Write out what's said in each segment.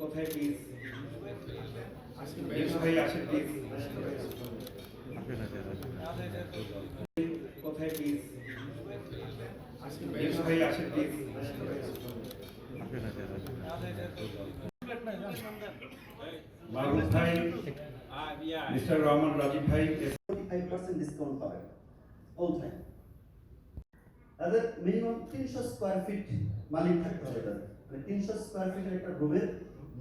কোথায় প্লিজ ভাই আসেন প্লিজ কোথায় প্লিজ ভাই আসেন প্লিজ মারুফ ভাই মিস্টার রহমান রাজীব ভাই 45% ডিসকাউন্ট পাবেন অল টাইম। তাদের মিনিমাম 300 স্কয়ার ফিট মালিক থাকতে হবে, তাদের মানে 300 স্কয়ার ফিটের একটা রুমের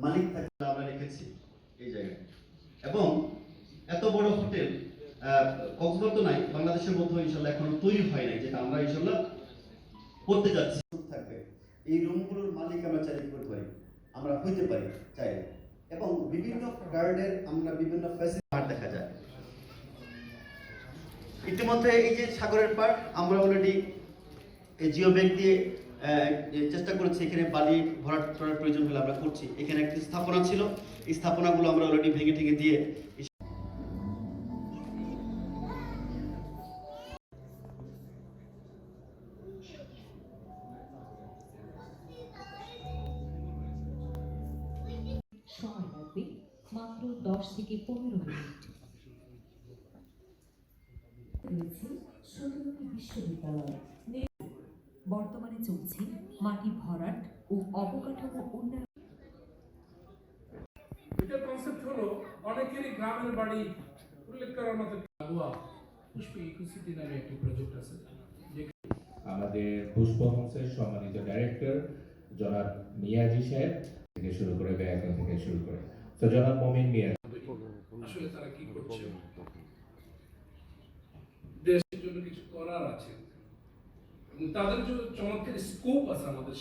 মালিক থাকতে আমরা রেখেছি এই জায়গায়। এবং এত বড় হোটেল কক্সবাজার তো নাই, বাংলাদেশের মধ্যে ইনশাআল্লাহ এখনো তৈরি হয় নাই, যেটা আমরা ইনশাআল্লাহ করতে যাচ্ছি। থাকবে এই রুমগুলোর মালিক আমরা চাইলে করতে পারি, আমরা হইতে পারি চাইলে। এবং বিভিন্ন গার্ডের আমরা বিভিন্ন ফ্যাসিলিটি দেখা যায়। ইতিমধ্যে এই যে সাগরের পাড় আমরা অলরেডি জিও ব্যাংক দিয়ে চেষ্টা করেছি, এখানে বালি ভরাট করার প্রয়োজন হলে আমরা করছি। এখানে একটি স্থাপনা ছিল, এই স্থাপনাগুলো আমরা অলরেডি ভেঙে ঠেঙে দিয়ে সময় লাগবে মাত্র 10 থেকে 15 মিনিট। রয়েছে 17টি বিশ্ববিদ্যালয়। বর্তমানে চলছে মাটি ভরাট ও অবকাঠামো উন্নয়ন। এটার কনসেপ্ট হলো অনেকেরই গ্রামের বাড়ি উল্লেখ করার মতো পুষ্প ইকোসিটি নামে একটি প্রজেক্ট আছে। আমাদের পুষ্প হোমসের সম্মানিত ডাইরেক্টর জনাব মিয়াজি সাহেব থেকে শুরু করে ব্যাংক থেকে শুরু করে তো জনাব মমিন মিয়া আসলে তারা কি করছে, দেশের জন্য কিছু করার আছে এবং তাদের জন্য চমৎকার স্কোপ আছে আমাদের।